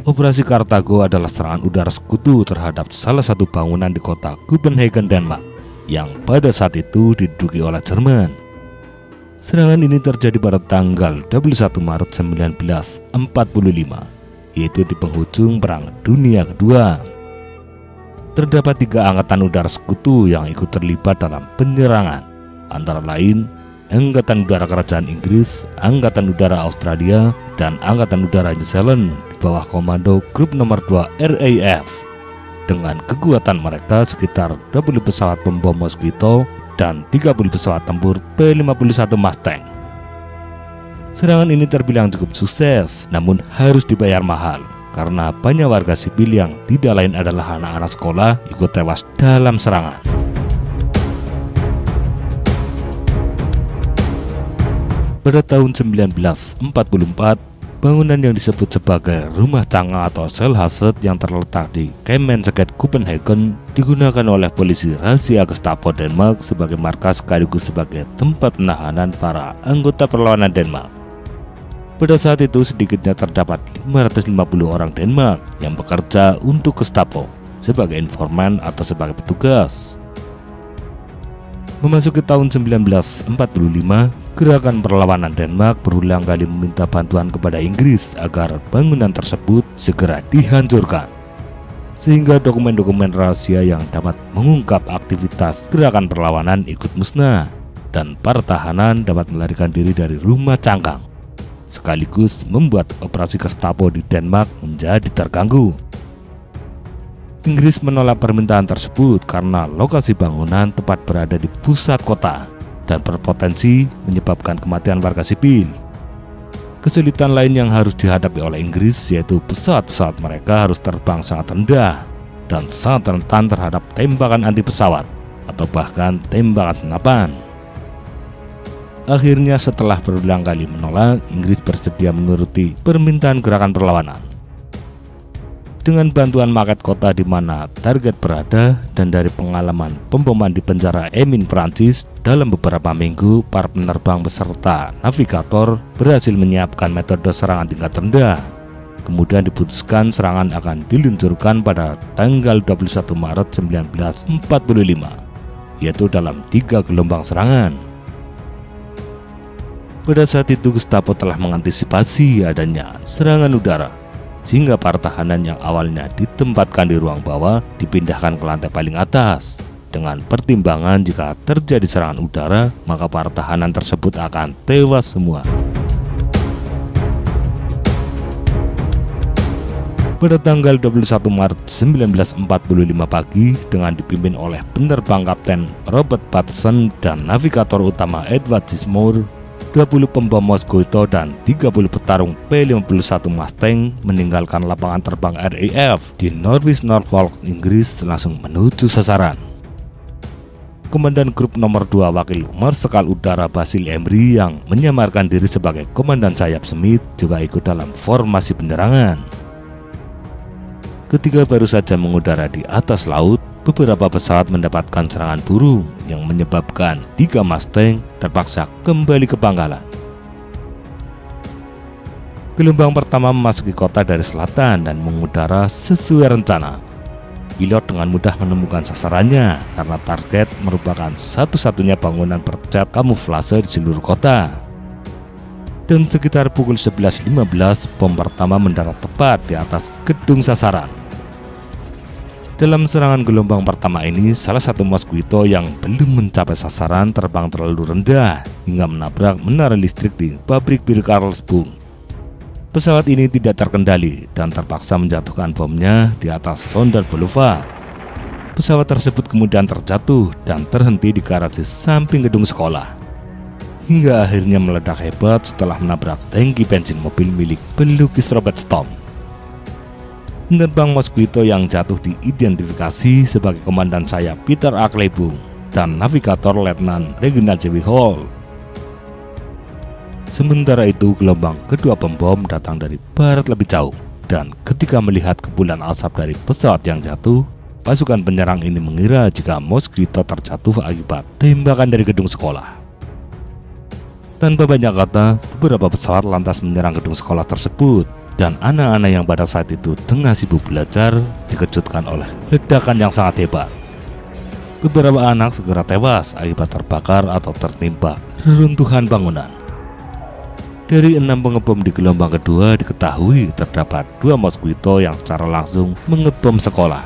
Operasi Kartago adalah serangan udara sekutu terhadap salah satu bangunan di kota Copenhagen, Denmark, yang pada saat itu diduduki oleh Jerman. Serangan ini terjadi pada tanggal 21 Maret 1945, yaitu di penghujung Perang Dunia Kedua. Terdapat 3 angkatan udara sekutu yang ikut terlibat dalam penyerangan, antara lain Angkatan Udara Kerajaan Inggris, Angkatan Udara Australia, dan Angkatan Udara New Zealand di bawah komando Grup Nomor 2 RAF. Dengan kekuatan mereka sekitar 20 pesawat pembom Mosquito dan 30 pesawat tempur P-51 Mustang. Serangan ini terbilang cukup sukses, namun harus dibayar mahal karena banyak warga sipil yang tidak lain adalah anak-anak sekolah ikut tewas dalam serangan. Pada tahun 1944, bangunan yang disebut sebagai Rumah Canga atau Cellhuset yang terletak di Kemenseket Copenhagen digunakan oleh polisi rahasia Gestapo Denmark sebagai markas sekaligus sebagai tempat penahanan para anggota perlawanan Denmark. Pada saat itu sedikitnya terdapat 550 orang Denmark yang bekerja untuk Gestapo sebagai informan atau sebagai petugas. Memasuki tahun 1945, gerakan perlawanan Denmark berulang kali meminta bantuan kepada Inggris agar bangunan tersebut segera dihancurkan, sehingga dokumen-dokumen rahasia yang dapat mengungkap aktivitas gerakan perlawanan ikut musnah dan para tahanan dapat melarikan diri dari rumah cangkang, sekaligus membuat operasi Gestapo di Denmark menjadi terganggu. Inggris menolak permintaan tersebut karena lokasi bangunan tepat berada di pusat kota dan berpotensi menyebabkan kematian warga sipil. Kesulitan lain yang harus dihadapi oleh Inggris yaitu pesawat-pesawat mereka harus terbang sangat rendah dan sangat rentan terhadap tembakan anti pesawat atau bahkan tembakan senapan. Akhirnya setelah berulang kali menolak, Inggris bersedia menuruti permintaan gerakan perlawanan. Dengan bantuan maket kota di mana target berada dan dari pengalaman pemboman di penjara Emin Prancis, dalam beberapa minggu para penerbang beserta navigator berhasil menyiapkan metode serangan tingkat rendah. Kemudian diputuskan serangan akan diluncurkan pada tanggal 21 Maret 1945, yaitu dalam 3 gelombang serangan. Pada saat itu Gestapo telah mengantisipasi adanya serangan udara, sehingga para tahanan yang awalnya ditempatkan di ruang bawah dipindahkan ke lantai paling atas. Dengan pertimbangan jika terjadi serangan udara, maka para tahanan tersebut akan tewas semua. Pada tanggal 21 Maret 1945 pagi, dengan dipimpin oleh penerbang Kapten Robert Patterson dan navigator utama Edward Gismore, 20 pembom Mosquito dan 30 petarung P-51 Mustang meninggalkan lapangan terbang RAF di Norwich, Norfolk, Inggris langsung menuju sasaran. Komandan Grup Nomor 2 Wakil Marskal Udara Basil Emery yang menyamarkan diri sebagai Komandan Sayap Smith juga ikut dalam formasi penyerangan. Ketika baru saja mengudara di atas laut, beberapa pesawat mendapatkan serangan burung yang menyebabkan 3 Mustang terpaksa kembali ke pangkalan. Gelombang pertama memasuki kota dari selatan dan mengudara sesuai rencana. Pilot dengan mudah menemukan sasarannya karena target merupakan satu-satunya bangunan bercat kamuflase di seluruh kota. Dan sekitar pukul 11.15, bom pertama mendarat tepat di atas gedung sasaran. Dalam serangan gelombang pertama ini, salah satu Mosquito yang belum mencapai sasaran terbang terlalu rendah hingga menabrak menara listrik di pabrik bir Karlsbund. Pesawat ini tidak terkendali dan terpaksa menjatuhkan bomnya di atas Sonder Boulevard. Pesawat tersebut kemudian terjatuh dan terhenti di garasi samping gedung sekolah, hingga akhirnya meledak hebat setelah menabrak tangki bensin mobil milik pelukis Robert Stomp. Penerbang Mosquito yang jatuh diidentifikasi sebagai Komandan Sayap Peter A. Kleibung dan Navigator Letnan Reginald J. Hall. Sementara itu, gelombang kedua pembom datang dari barat lebih jauh, dan ketika melihat kepulan asap dari pesawat yang jatuh, pasukan penyerang ini mengira jika Mosquito terjatuh akibat tembakan dari gedung sekolah. Tanpa banyak kata, beberapa pesawat lantas menyerang gedung sekolah tersebut, dan anak-anak yang pada saat itu tengah sibuk belajar dikejutkan oleh ledakan yang sangat hebat. Beberapa anak segera tewas akibat terbakar atau tertimpa reruntuhan bangunan. Dari 6 pengebom di gelombang kedua diketahui terdapat 2 mosquito yang secara langsung mengebom sekolah.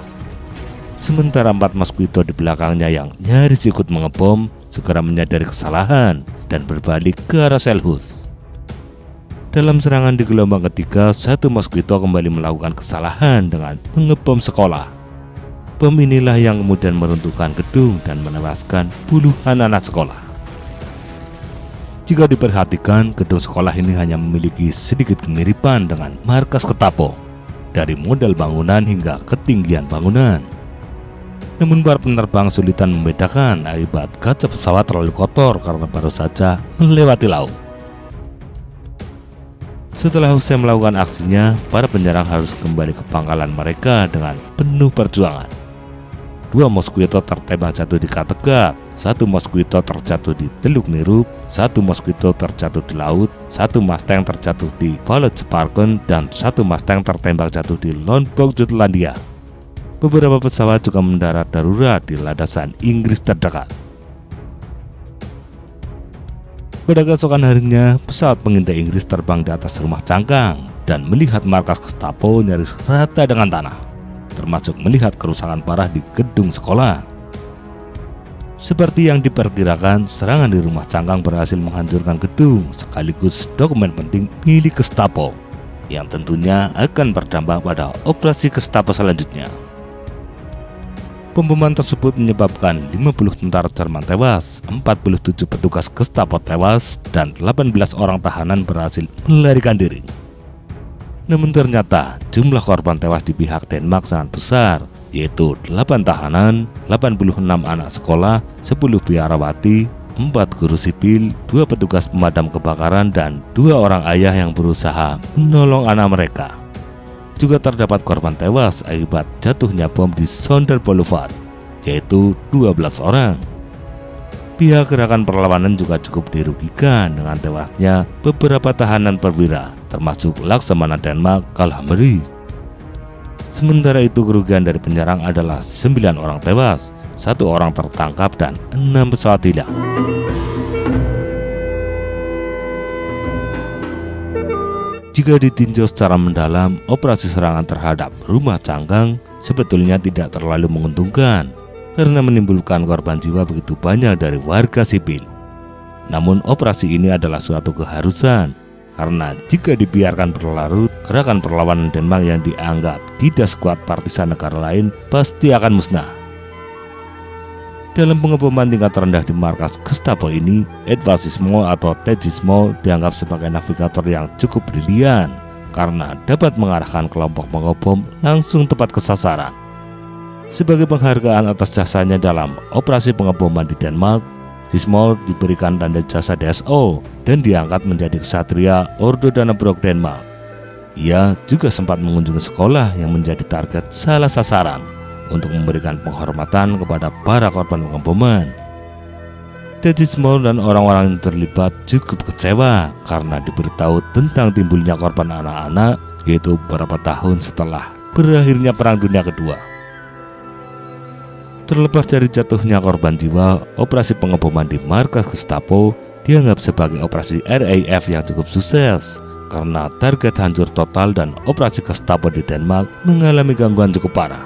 Sementara 4 mosquito di belakangnya yang nyaris ikut mengebom segera menyadari kesalahan dan berbalik ke arah sel khusus. Dalam serangan di gelombang ketiga, 1 mosquito kembali melakukan kesalahan dengan mengebom sekolah. Bom inilah yang kemudian meruntuhkan gedung dan menewaskan puluhan anak sekolah. Jika diperhatikan, gedung sekolah ini hanya memiliki sedikit kemiripan dengan markas Gestapo, dari model bangunan hingga ketinggian bangunan. Namun para penerbang sulitan membedakan akibat kaca pesawat terlalu kotor karena baru saja melewati laut. Setelah usai melakukan aksinya, para penyerang harus kembali ke pangkalan mereka dengan penuh perjuangan. 2 mosquito tertembak jatuh di Kattegat, 1 mosquito terjatuh di Teluk Nirup, 1 mosquito terjatuh di laut, 1 Mustang terjatuh di Valetsparken, dan 1 Mustang tertembak jatuh di Lombok, Jutlandia. Beberapa pesawat juga mendarat darurat di landasan Inggris terdekat. Pada keesokan harinya, pesawat pengintai Inggris terbang di atas rumah cangkang dan melihat markas Gestapo nyaris rata dengan tanah, termasuk melihat kerusakan parah di gedung sekolah. Seperti yang diperkirakan, serangan di rumah cangkang berhasil menghancurkan gedung sekaligus dokumen penting milik Gestapo yang tentunya akan berdampak pada operasi Gestapo selanjutnya. Pemboman tersebut menyebabkan 50 tentara Jerman tewas, 47 petugas Gestapo tewas, dan 18 orang tahanan berhasil melarikan diri. Namun ternyata jumlah korban tewas di pihak Denmark sangat besar, yaitu 8 tahanan, 86 anak sekolah, 10 biarawati, 4 guru sipil, 2 petugas pemadam kebakaran, dan 2 orang ayah yang berusaha menolong anak mereka. Juga terdapat korban tewas akibat jatuhnya bom di Sonder Boulevard, yaitu 12 orang. Pihak gerakan perlawanan juga cukup dirugikan dengan tewasnya beberapa tahanan perwira, termasuk Laksamana Denmark Karl Hammerik. Sementara itu kerugian dari penyerang adalah 9 orang tewas, 1 orang tertangkap, dan 6 pesawat hilang. Jika ditinjau secara mendalam, operasi serangan terhadap rumah cangkang sebetulnya tidak terlalu menguntungkan karena menimbulkan korban jiwa begitu banyak dari warga sipil. Namun operasi ini adalah suatu keharusan karena jika dibiarkan berlarut, gerakan perlawanan Denmark yang dianggap tidak sekuat partisan negara lain pasti akan musnah. Dalam pengeboman tingkat rendah di markas Gestapo ini, Edvard Sismo atau Ted Sismo dianggap sebagai navigator yang cukup brilian karena dapat mengarahkan kelompok pengebom langsung tepat ke sasaran. Sebagai penghargaan atas jasanya dalam operasi pengeboman di Denmark, Sismo diberikan tanda jasa DSO dan diangkat menjadi ksatria Ordo Dannebrog Denmark. Ia juga sempat mengunjungi sekolah yang menjadi target salah sasaran untuk memberikan penghormatan kepada para korban pengeboman. Ted Sismo dan orang-orang yang terlibat cukup kecewa karena diberitahu tentang timbulnya korban anak-anak, yaitu beberapa tahun setelah berakhirnya Perang Dunia Kedua. Terlepas dari jatuhnya korban jiwa, operasi pengeboman di markas Gestapo dianggap sebagai operasi RAF yang cukup sukses karena target hancur total dan operasi Gestapo di Denmark mengalami gangguan cukup parah.